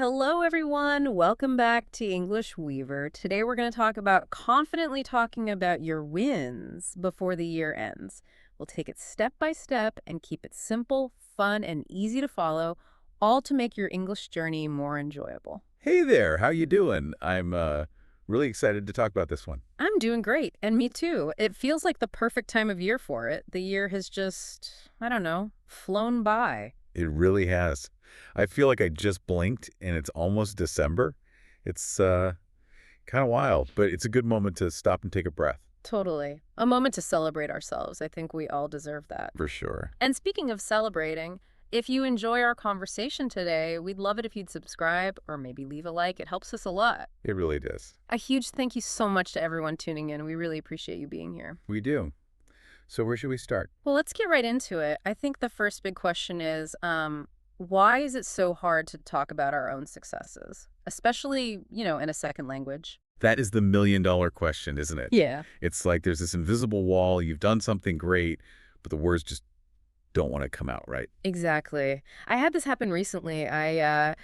Hello, everyone. Welcome back to English Weaver. Today, we're going to talk about confidently talking about your wins before the year ends. We'll take it step by step and keep it simple, fun, and easy to follow, all to make your English journey more enjoyable. Hey there, how you doing? I'm really excited to talk about this one. I'm doing great, and me too. It feels like the perfect time of year for it. The year has just, I don't know, flown by. It really has. I feel like I just blinked and it's almost December. It's kind of wild, but it's a good moment to stop and take a breath. Totally. A moment to celebrate ourselves. I think we all deserve that. For sure. And speaking of celebrating, if you enjoy our conversation today, we'd love it if you'd subscribe or maybe leave a like. It helps us a lot. It really does. A huge thank you so much to everyone tuning in. We really appreciate you being here. We do. So where should we start? Well, let's get right into it. I think the first big question is, why is it so hard to talk about our own successes, especially, in a second language? That is the million-dollar question, isn't it? Yeah. It's like there's this invisible wall, you've done something great, but the words just don't want to come out right. Exactly. I had this happen recently. I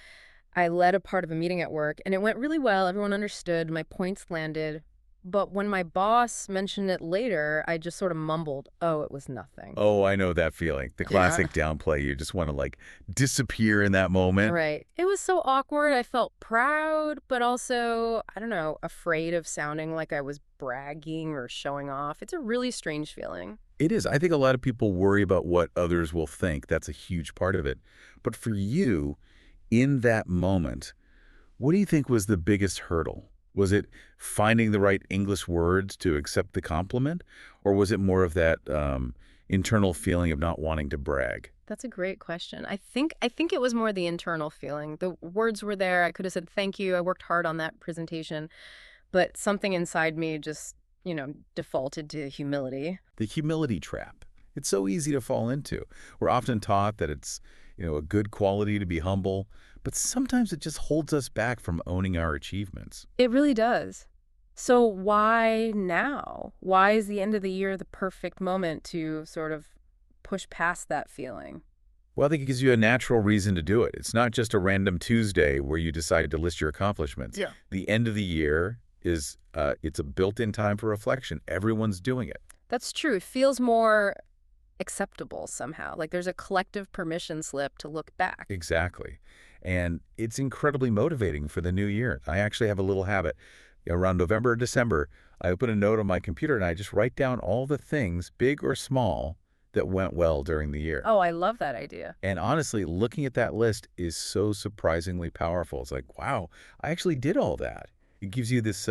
led a part of a meeting at work, and it went really well. Everyone understood. My points landed. But when my boss mentioned it later, I just sort of mumbled, oh, it was nothing. Oh, I know that feeling. The classic downplay. You just want to disappear in that moment. Right. It was so awkward. I felt proud, but also, I don't know, afraid of sounding like I was bragging or showing off. It's a really strange feeling. It is. I think a lot of people worry about what others will think. That's a huge part of it. But for you, in that moment, what do you think was the biggest hurdle? Was it finding the right English words to accept the compliment? Or was it more of that internal feeling of not wanting to brag? That's a great question. I think it was more the internal feeling. The words were there. I could have said thank you. I worked hard on that presentation, but something inside me just, defaulted to humility. The humility trap. It's so easy to fall into. We're often taught that it's, a good quality to be humble, but sometimes it just holds us back from owning our achievements. It really does. So why now? Why is the end of the year the perfect moment to sort of push past that feeling? Well, I think it gives you a natural reason to do it. It's not just a random Tuesday where you decide to list your accomplishments. Yeah. The end of the year is it's a built-in time for reflection. Everyone's doing it. That's true. It feels more acceptable somehow. Like there's a collective permission slip to look back. Exactly. And it's incredibly motivating for the new year. I actually have a little habit. Around November or December, I open a note on my computer and I just write down all the things, big or small, that went well during the year. Oh, I love that idea. And honestly, looking at that list is so surprisingly powerful. It's like, wow, I actually did all that. It gives you this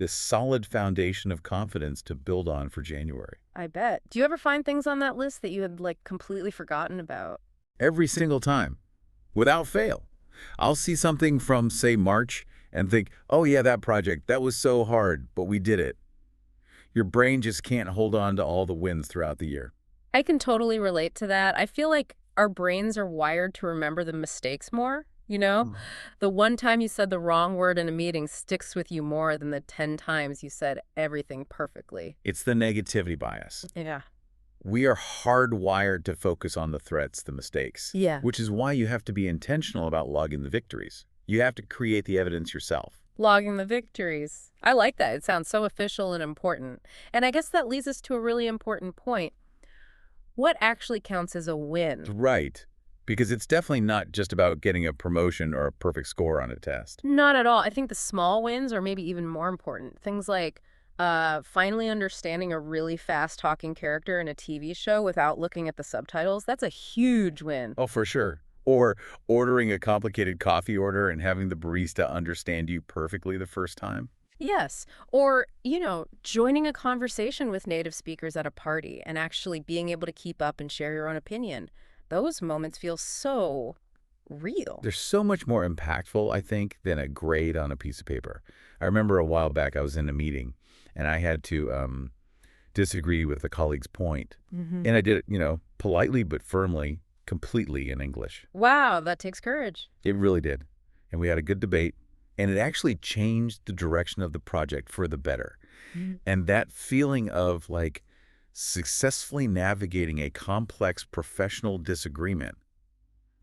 solid foundation of confidence to build on for January. I bet. Do you ever find things on that list that you had completely forgotten about? Every single time, without fail. I'll see something from, say, March and think, oh yeah, that project, that was so hard, but we did it. Your brain just can't hold on to all the wins throughout the year. I can totally relate to that. I feel like our brains are wired to remember the mistakes more, The one time you said the wrong word in a meeting sticks with you more than the 10 times you said everything perfectly. It's the negativity bias. Yeah. We are hardwired to focus on the threats, the mistakes. Yeah. Which is why you have to be intentional about logging the victories. You have to create the evidence yourself. Logging the victories. I like that. It sounds so official and important. And I guess that leads us to a really important point. What actually counts as a win? Right. Because it's definitely not just about getting a promotion or a perfect score on a test. Not at all. I think the small wins are maybe even more important. Things like finally understanding a really fast-talking character in a TV show without looking at the subtitles. That's a huge win. Oh, for sure. Or ordering a complicated coffee order and having the barista understand you perfectly the first time. Yes. Or, joining a conversation with native speakers at a party and actually being able to keep up and share your own opinion. Those moments feel so real. They're so much more impactful, I think, than a grade on a piece of paper. I remember a while back I was in a meeting and I had to disagree with a colleague's point. Mm-hmm. And I did it, politely but firmly, completely in English. Wow, that takes courage. It really did. And we had a good debate. And it actually changed the direction of the project for the better. Mm-hmm. And that feeling of successfully navigating a complex professional disagreement,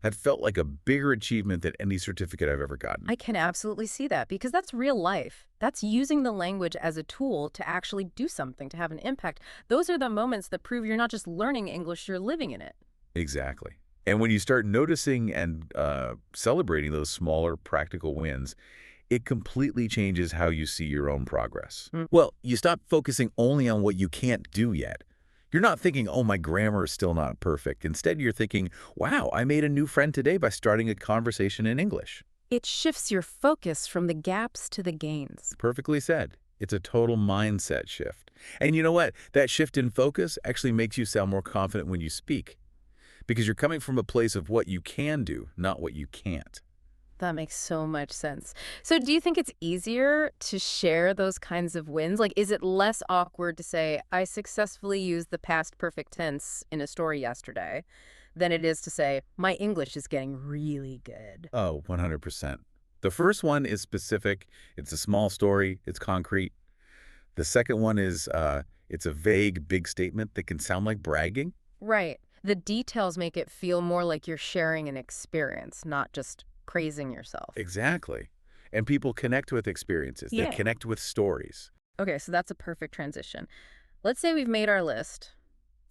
That felt like a bigger achievement than any certificate I've ever gotten. I can absolutely see that because that's real life. That's using the language as a tool to actually do something, to have an impact. Those are the moments that prove you're not just learning English, you're living in it. Exactly. And when you start noticing and celebrating those smaller practical wins, it completely changes how you see your own progress. Well, you stop focusing only on what you can't do yet. You're not thinking, oh, my grammar is still not perfect. Instead, you're thinking, wow, I made a new friend today by starting a conversation in English. It shifts your focus from the gaps to the gains. Perfectly said. It's a total mindset shift. And you know what? That shift in focus actually makes you sound more confident when you speak, because you're coming from a place of what you can do, not what you can't. That makes so much sense. So do you think it's easier to share those kinds of wins? Like, is it less awkward to say, I successfully used the past perfect tense in a story yesterday, than it is to say, my English is getting really good? Oh, 100%. The first one is specific. It's a small story. It's concrete. The second one is it's a vague, big statement that can sound like bragging. Right. The details make it feel more like you're sharing an experience, not just praising yourself. Exactly. And people connect with experiences. They Yeah. connect with stories. Okay, so that's a perfect transition. Let's say we've made our list.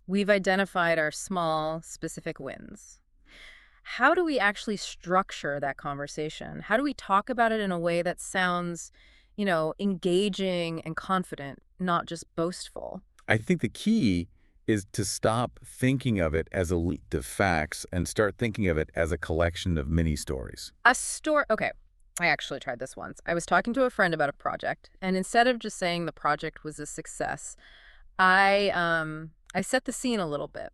We've identified our small, specific wins. How do we actually structure that conversation? How do we talk about it in a way that sounds, engaging and confident, not just boastful? I think the key is to stop thinking of it as a leap of facts and start thinking of it as a collection of mini stories. Okay, I actually tried this once. I was talking to a friend about a project, and instead of just saying the project was a success, I set the scene a little bit.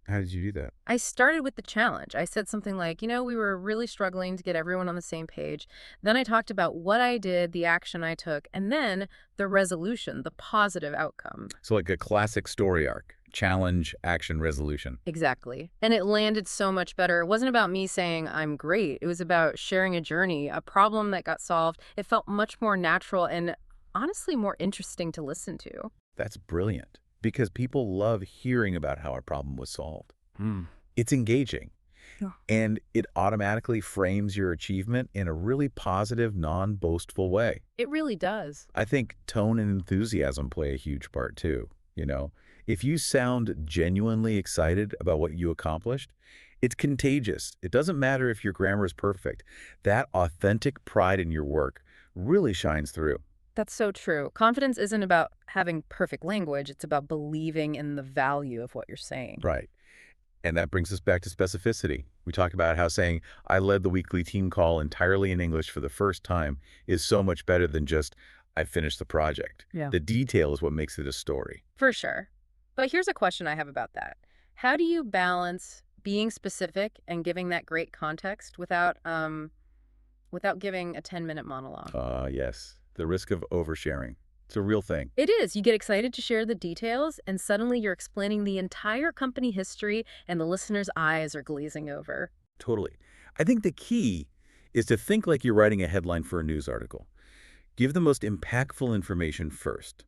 How did you do that? I started with the challenge. I said something like, we were really struggling to get everyone on the same page. Then I talked about what I did, the action I took, and then the resolution, the positive outcome. So like a classic story arc. Challenge, action, resolution. Exactly. And it landed so much better. It wasn't about me saying I'm great. It was about sharing a journey, a problem that got solved. It felt much more natural and honestly more interesting to listen to. That's brilliant because people love hearing about how a problem was solved. Hmm. It's engaging. Yeah. And it automatically frames your achievement in a really positive, non-boastful way. It really does. I think tone and enthusiasm play a huge part too. If you sound genuinely excited about what you accomplished, it's contagious. It doesn't matter if your grammar is perfect. That authentic pride in your work really shines through. That's so true. Confidence isn't about having perfect language. It's about believing in the value of what you're saying. Right. And that brings us back to specificity. We talked about how saying, I led the weekly team call entirely in English for the first time is so much better than just, I finished the project. Yeah. The detail is what makes it a story. For sure. But here's a question I have about that. How do you balance being specific and giving that great context without giving a 10-minute monologue? Yes. The risk of oversharing. It's a real thing. It is. You get excited to share the details, and suddenly you're explaining the entire company history, and the listener's eyes are glazing over. Totally. I think the key is to think like you're writing a headline for a news article. Give the most impactful information first.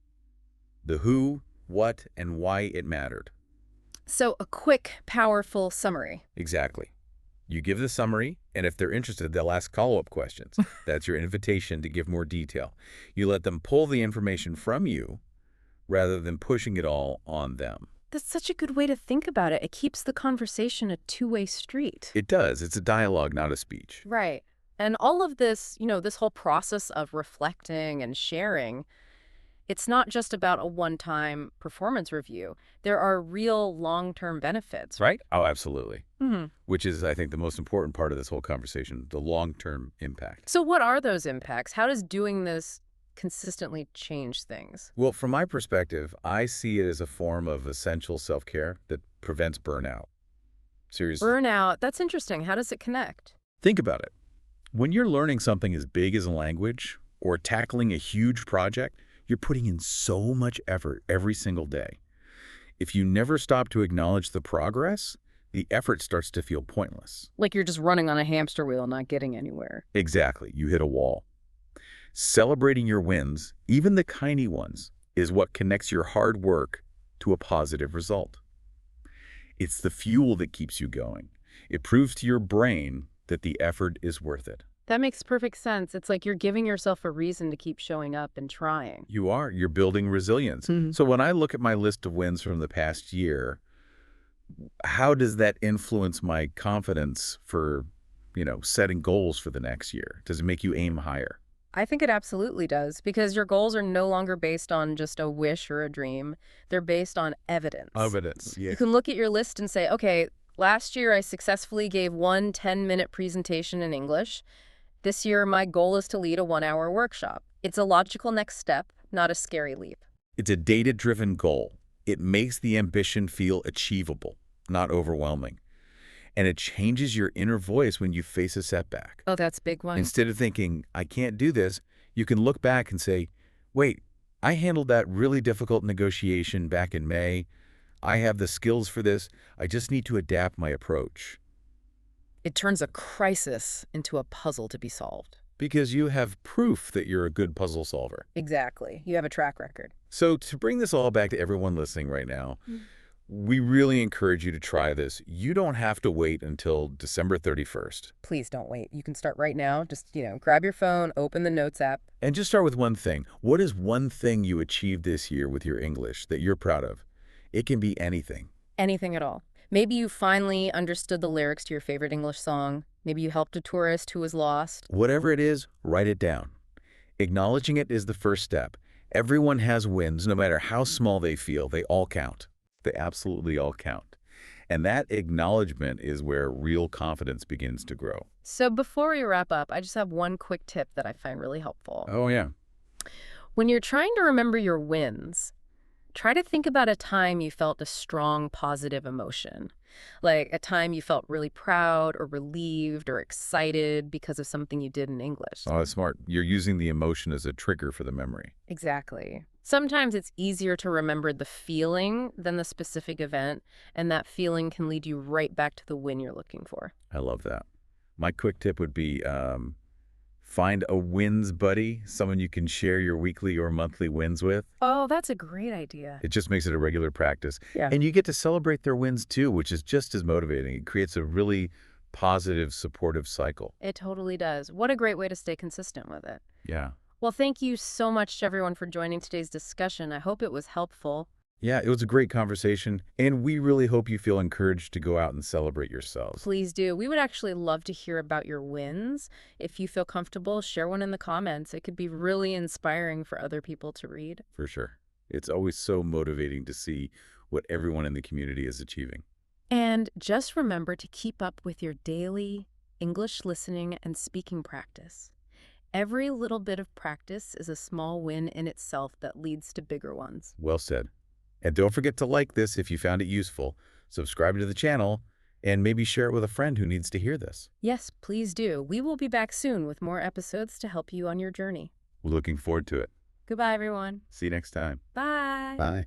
The who, what, and why it mattered. So a quick, powerful summary. Exactly. You give the summary, and if they're interested, they'll ask follow-up questions. That's your invitation to give more detail. You let them pull the information from you rather than pushing it all on them. That's such a good way to think about it. It keeps the conversation a two-way street. It does. It's a dialogue, not a speech. Right. And all of this, this whole process of reflecting and sharing, it's not just about a one-time performance review. There are real long-term benefits. Right? Oh, absolutely. Mm-hmm. Which is, I think, the most important part of this whole conversation, the long-term impact. So what are those impacts? How does doing this consistently change things? Well, from my perspective, I see it as a form of essential self-care that prevents burnout. Seriously. Burnout, that's interesting. How does it connect? Think about it. When you're learning something as big as a language or tackling a huge project, you're putting in so much effort every single day. If you never stop to acknowledge the progress, the effort starts to feel pointless. Like you're just running on a hamster wheel, not getting anywhere. Exactly. You hit a wall. Celebrating your wins, even the tiny ones, is what connects your hard work to a positive result. It's the fuel that keeps you going. It proves to your brain that the effort is worth it. That makes perfect sense. It's like you're giving yourself a reason to keep showing up and trying. You are. You're building resilience. So when I look at my list of wins from the past year, how does that influence my confidence for, setting goals for the next year? Does it make you aim higher? I think it absolutely does, because your goals are no longer based on just a wish or a dream. They're based on evidence. Evidence, yeah. You can look at your list and say, okay, last year I successfully gave one 10-minute presentation in English. This year my goal is to lead a 1-hour workshop. It's a logical next step, not a scary leap. It's a data-driven goal. It makes the ambition feel achievable, not overwhelming. And it changes your inner voice when you face a setback. Oh, that's a big one. Instead of thinking, I can't do this, you can look back and say, wait, I handled that really difficult negotiation back in May. I have the skills for this. I just need to adapt my approach. It turns a crisis into a puzzle to be solved. Because you have proof that you're a good puzzle solver. Exactly. You have a track record. So to bring this all back to everyone listening right now, we really encourage you to try this. You don't have to wait until December 31st. Please don't wait. You can start right now. Just, grab your phone, open the Notes app. And just start with one thing. What is one thing you achieved this year with your English that you're proud of? It can be anything. Anything at all. Maybe you finally understood the lyrics to your favorite English song. Maybe you helped a tourist who was lost. Whatever it is, write it down. Acknowledging it is the first step. Everyone has wins, no matter how small they feel. They all count. They absolutely all count. And that acknowledgement is where real confidence begins to grow. So before we wrap up, I just have one quick tip that I find really helpful. Oh, yeah. When you're trying to remember your wins, try to think about a time you felt a strong positive emotion, like a time you felt really proud or relieved or excited because of something you did in English. Oh, that's smart. You're using the emotion as a trigger for the memory. Exactly. Sometimes it's easier to remember the feeling than the specific event, and that feeling can lead you right back to the win you're looking for. I love that. My quick tip would be find a wins buddy, someone you can share your weekly or monthly wins with. Oh, that's a great idea. It just makes it a regular practice. Yeah. And you get to celebrate their wins too, which is just as motivating. It creates a really positive, supportive cycle. It totally does. What a great way to stay consistent with it. Yeah. Well, thank you so much to everyone for joining today's discussion. I hope it was helpful. Yeah, it was a great conversation, and we really hope you feel encouraged to go out and celebrate yourselves. Please do. We would actually love to hear about your wins. If you feel comfortable, share one in the comments. It could be really inspiring for other people to read. For sure. It's always so motivating to see what everyone in the community is achieving. And just remember to keep up with your daily English listening and speaking practice. Every little bit of practice is a small win in itself that leads to bigger ones. Well said. And don't forget to like this if you found it useful, subscribe to the channel, and maybe share it with a friend who needs to hear this. Yes, please do. We will be back soon with more episodes to help you on your journey. We're looking forward to it. Goodbye, everyone. See you next time. Bye. Bye.